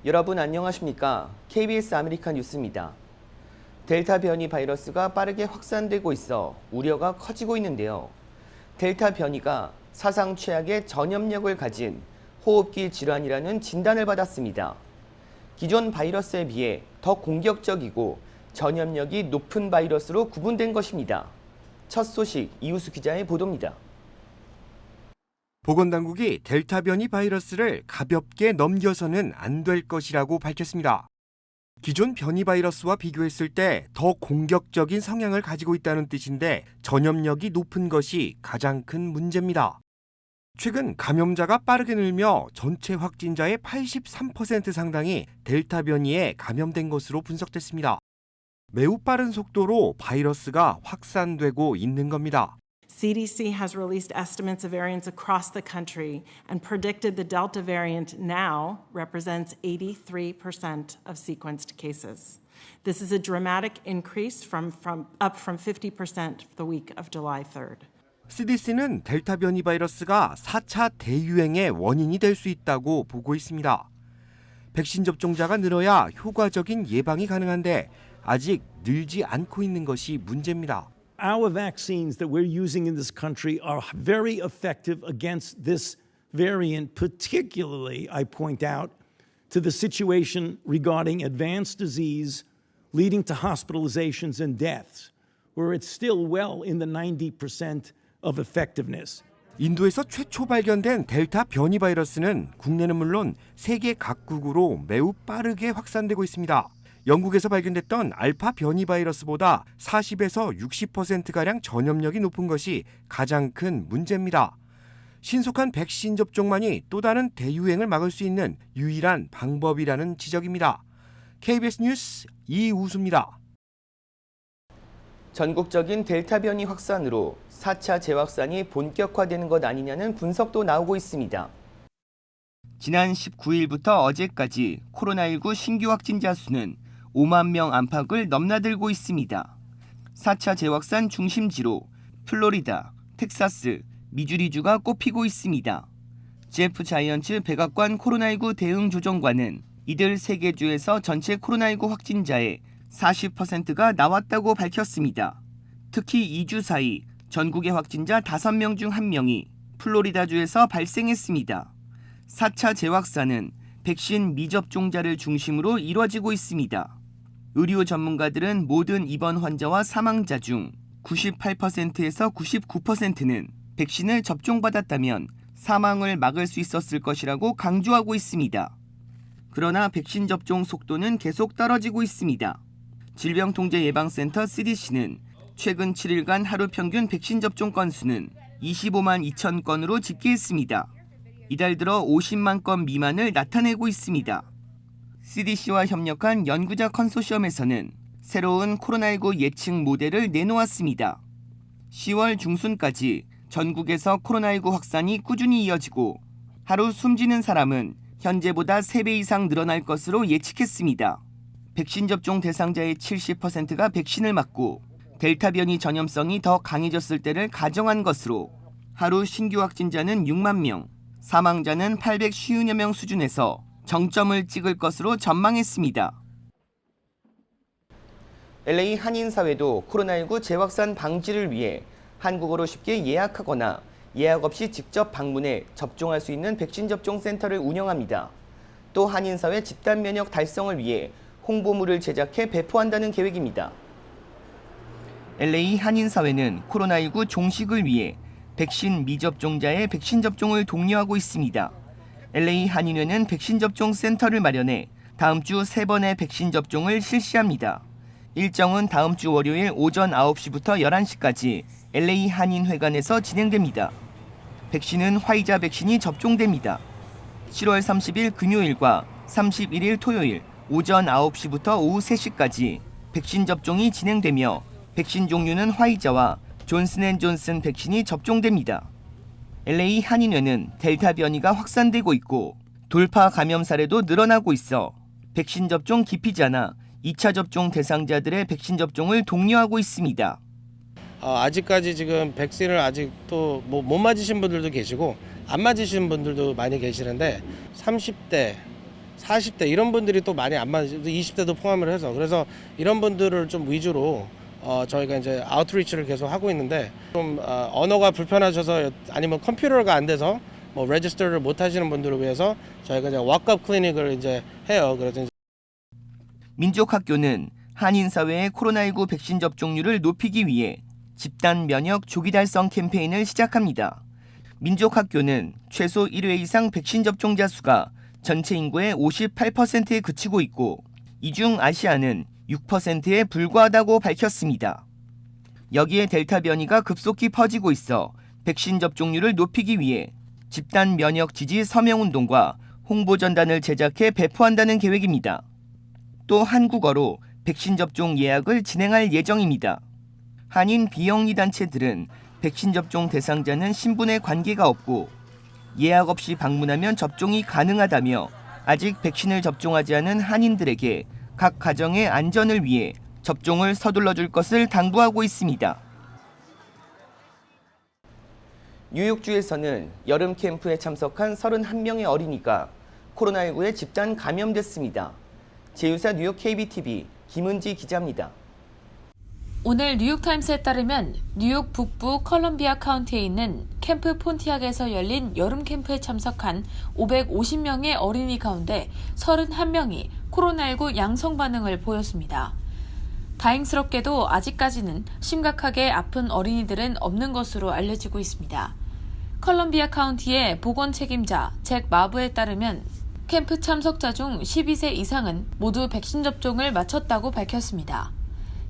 여러분 안녕하십니까? KBS 아메리칸 뉴스입니다. 델타 변이 바이러스가 빠르게 확산되고 있어 우려가 커지고 있는데요. 델타 변이가 사상 최악의 전염력을 가진 호흡기 질환이라는 진단을 받았습니다. 기존 바이러스에 비해 더 공격적이고 전염력이 높은 바이러스로 구분된 것입니다. 첫 소식 이우수 기자의 보도입니다. 보건당국이 델타 변이 바이러스를 가볍게 넘겨서는 안 될 것이라고 밝혔습니다. 기존 변이 바이러스와 비교했을 때 더 공격적인 성향을 가지고 있다는 뜻인데 전염력이 높은 것이 가장 큰 문제입니다. 최근 감염자가 빠르게 늘며 전체 확진자의 83% 상당이 델타 변이에 감염된 것으로 분석됐습니다. 매우 빠른 속도로 바이러스가 확산되고 있는 겁니다. CDC has released estimates of variants across the country and predicted the Delta variant now represents 83% of sequenced cases. This is a dramatic increase up from 50% the week of July 3rd. CDC는 델타 변이 바이러스가 4차 대유행의 원인이 될 수 있다고 보고 있습니다. 백신 접종자가 늘어야 효과적인 예방이 가능한데 아직 늘지 않고 있는 것이 문제입니다. Our vaccines that we're using in this country are very effective against this variant, particularly, I point out, to the situation regarding advanced disease leading to hospitalizations and deaths, where it's still well in the 90% of effectiveness. 인도에서 최초 발견된 델타 변이 바이러스는 국내는 물론 세계 각국으로 매우 빠르게 확산되고 있습니다. 영국에서 발견됐던 알파 변이 바이러스보다 40에서 60%가량 전염력이 높은 것이 가장 큰 문제입니다. 신속한 백신 접종만이 또 다른 대유행을 막을 수 있는 유일한 방법이라는 지적입니다. KBS 뉴스 이우수입니다. 전국적인 델타 변이 확산으로 4차 재확산이 본격화되는 것 아니냐는 분석도 나오고 있습니다. 지난 19일부터 어제까지 코로나19 신규 확진자 수는 5만 명 안팎을 넘나들고 있습니다. 4차 재확산 중심지로 플로리다, 텍사스, 미주리주가 꼽히고 있습니다. 제프 자이언츠 백악관 코로나19 대응 조정관은 이들 3개 주에서 전체 코로나19 확진자의 40%가 나왔다고 밝혔습니다. 특히 2주 사이 전국의 확진자 5명 중 1명이 플로리다주에서 발생했습니다. 4차 재확산은 백신 미접종자를 중심으로 이뤄지고 있습니다. 의료 전문가들은 모든 입원 환자와 사망자 중 98%에서 99%는 백신을 접종받았다면 사망을 막을 수 있었을 것이라고 강조하고 있습니다. 그러나 백신 접종 속도는 계속 떨어지고 있습니다. 질병통제예방센터 CDC는 최근 7일간 하루 평균 백신 접종 건수는 25만 2천 건으로 집계했습니다. 이달 들어 50만 건 미만을 나타내고 있습니다. CDC와 협력한 연구자 컨소시엄에서는 새로운 코로나19 예측 모델을 내놓았습니다. 10월 중순까지 전국에서 코로나19 확산이 꾸준히 이어지고 하루 숨지는 사람은 현재보다 3배 이상 늘어날 것으로 예측했습니다. 백신 접종 대상자의 70%가 백신을 맞고 델타 변이 전염성이 더 강해졌을 때를 가정한 것으로 하루 신규 확진자는 6만 명, 사망자는 850여 명 수준에서 정점을 찍을 것으로 전망했습니다. LA 한인사회도 코로나19 재확산 방지를 위해 한국어로 쉽게 예약하거나 예약 없이 직접 방문해 접종할 수 있는 백신 접종 센터를 운영합니다. 또 한인사회 집단 면역 달성을 위해 홍보물을 제작해 배포한다는 계획입니다. LA 한인사회는 코로나19 종식을 위해 백신 미접종자의 백신 접종을 독려하고 있습니다. LA 한인회는 백신 접종 센터를 마련해 다음 주 3번의 백신 접종을 실시합니다. 일정은 다음 주 월요일 오전 9시부터 11시까지 LA 한인회관에서 진행됩니다. 백신은 화이자 백신이 접종됩니다. 7월 30일 금요일과 31일 토요일 오전 9시부터 오후 3시까지 백신 접종이 진행되며 백신 종류는 화이자와 존슨앤존슨 백신이 접종됩니다. LA 한인회는 델타 변이가 확산되고 있고 돌파 감염 사례도 늘어나고 있어 백신 접종 기피자나 2차 접종 대상자들의 백신 접종을 독려하고 있습니다. 아직까지 지금 백신을 아직도 못 맞으신 분들도 계시고 안 맞으신 분들도 많이 계시는데 30대, 40대 이런 분들이 또 많이 안 맞으시고 20대도 포함을 해서 그래서 이런 분들을 좀 위주로 저희가 이제 아웃리치를 계속 하고 있는데 좀 언어가 불편하셔서 아니면 컴퓨터가 안 돼서 뭐 레지스터를 못 하시는 분들을 위해서 저희가 이제 왁업 클리닉을 이제 해요. 그래서 이제 민족학교는 한인 사회의 코로나19 백신 접종률을 높이기 위해 집단 면역 조기 달성 캠페인을 시작합니다. 민족학교는 최소 1회 이상 백신 접종자 수가 전체 인구의 58%에 그치고 있고 이 중 아시아는 6%에 불과하다고 밝혔습니다. 여기에 델타 변이가 급속히 퍼지고 있어 백신 접종률을 높이기 위해 집단 면역 지지 서명운동과 홍보 전단을 제작해 배포한다는 계획입니다. 또 한국어로 백신 접종 예약을 진행할 예정입니다. 한인 비영리 단체들은 백신 접종 대상자는 신분에 관계가 없고 예약 없이 방문하면 접종이 가능하다며 아직 백신을 접종하지 않은 한인들에게 각 가정의 안전을 위해 접종을 서둘러 줄 것을 당부하고 있습니다. 뉴욕주에서는 여름 캠프에 참석한 31명의 어린이가 코로나19에 집단 감염됐습니다. 제휴사 뉴욕 KBTV 김은지 기자입니다. 오늘 뉴욕타임스에 따르면 뉴욕 북부 컬럼비아 카운티에 있는 캠프 폰티악에서 열린 여름 캠프에 참석한 550명의 어린이 가운데 31명이 코로나19 양성 반응을 보였습니다. 다행스럽게도 아직까지는 심각하게 아픈 어린이들은 없는 것으로 알려지고 있습니다. 컬럼비아 카운티의 보건 책임자 잭 마브에 따르면 캠프 참석자 중 12세 이상은 모두 백신 접종을 마쳤다고 밝혔습니다.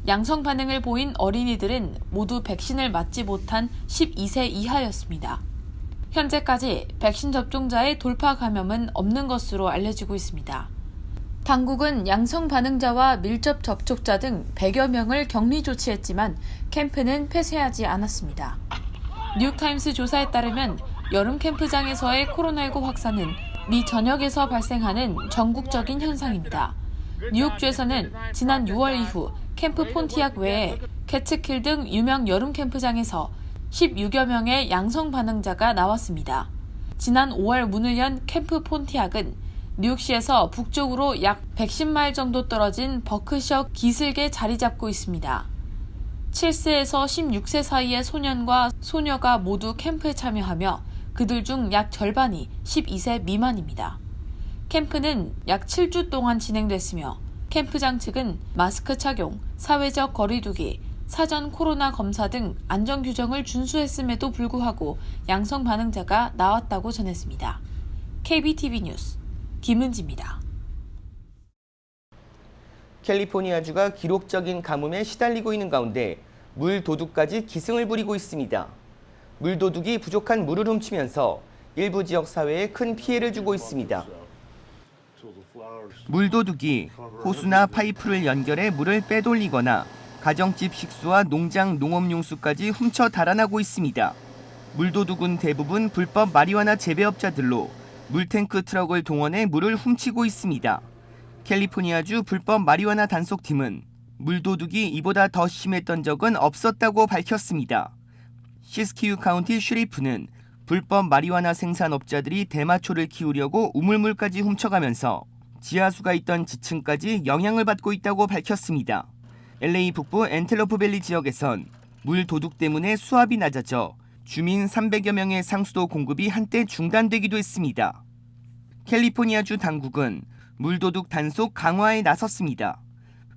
양성 반응을 보인 어린이들은 모두 백신을 맞지 못한 12세 이하였습니다. 현재까지 백신 접종자의 돌파 감염은 없는 것으로 알려지고 있습니다. 당국은 양성 반응자와 밀접 접촉자 등 100여 명을 격리 조치했지만 캠프는 폐쇄하지 않았습니다. 뉴욕타임스 조사에 따르면 여름 캠프장에서의 코로나19 확산은 미 전역에서 발생하는 전국적인 현상입니다. 뉴욕주에서는 지난 6월 이후 캠프 폰티악 외에 캐츠킬 등 유명 여름 캠프장에서 16여 명의 양성 반응자가 나왔습니다. 지난 5월 문을 연 캠프 폰티악은 뉴욕시에서 북쪽으로 약 110마일 정도 떨어진 버크셔 기슭에 자리 잡고 있습니다. 7세에서 16세 사이의 소년과 소녀가 모두 캠프에 참여하며 그들 중 약 절반이 12세 미만입니다. 캠프는 약 7주 동안 진행됐으며 캠프장 측은 마스크 착용, 사회적 거리 두기, 사전 코로나 검사 등 안전 규정을 준수했음에도 불구하고 양성 반응자가 나왔다고 전했습니다. KBTV 뉴스 김은지입니다. 캘리포니아주가 기록적인 가뭄에 시달리고 있는 가운데 물 도둑까지 기승을 부리고 있습니다. 물 도둑이 부족한 물을 훔치면서 일부 지역 사회에 큰 피해를 주고 있습니다. 물 도둑이 호수나 파이프를 연결해 물을 빼돌리거나 가정집 식수와 농장 농업용수까지 훔쳐 달아나고 있습니다. 물 도둑은 대부분 불법 마리화나 재배업자들로 물탱크 트럭을 동원해 물을 훔치고 있습니다. 캘리포니아주 불법 마리화나 단속팀은 물도둑이 이보다 더 심했던 적은 없었다고 밝혔습니다. 시스키유 카운티 슈리프는 불법 마리화나 생산업자들이 대마초를 키우려고 우물물까지 훔쳐가면서 지하수가 있던 지층까지 영향을 받고 있다고 밝혔습니다. LA 북부 엔텔로프밸리 지역에선 물 도둑 때문에 수압이 낮아져 주민 300여 명의 상수도 공급이 한때 중단되기도 했습니다. 캘리포니아주 당국은 물도둑 단속 강화에 나섰습니다.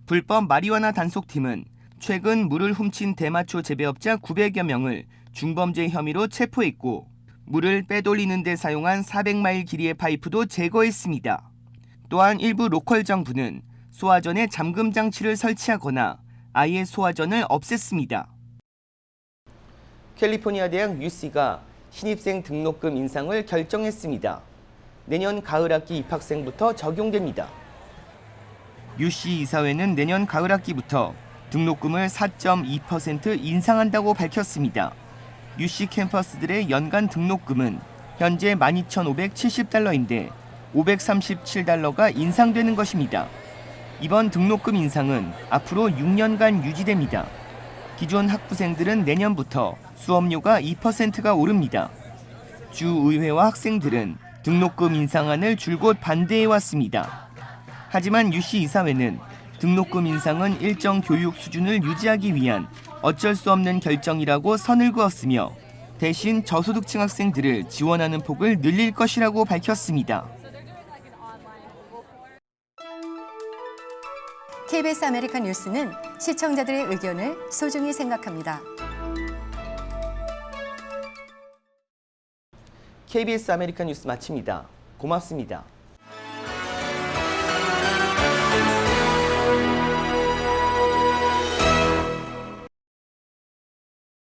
불법 마리화나 단속팀은 최근 물을 훔친 대마초 재배업자 900여 명을 중범죄 혐의로 체포했고 물을 빼돌리는 데 사용한 400마일 길이의 파이프도 제거했습니다. 또한 일부 로컬 정부는 소화전에 잠금 장치를 설치하거나 아예 소화전을 없앴습니다. 캘리포니아 대학 UC가 신입생 등록금 인상을 결정했습니다. 내년 가을 학기 입학생부터 적용됩니다. UC 이사회는 내년 가을 학기부터 등록금을 4.2% 인상한다고 밝혔습니다. UC 캠퍼스들의 연간 등록금은 현재 12,570달러인데 537달러가 인상되는 것입니다. 이번 등록금 인상은 앞으로 6년간 유지됩니다. 기존 학부생들은 내년부터 수업료가 2%가 오릅니다. 주의회와 학생들은 등록금 인상안을 줄곧 반대해왔습니다. 하지만 유씨 이사회는 등록금 인상은 일정 교육 수준을 유지하기 위한 어쩔 수 없는 결정이라고 선을 그었으며 대신 저소득층 학생들을 지원하는 폭을 늘릴 것이라고 밝혔습니다. KBS 아메리칸 뉴스는 시청자들의 의견을 소중히 생각합니다. KBS 아메리칸 뉴스 마칩니다. 고맙습니다.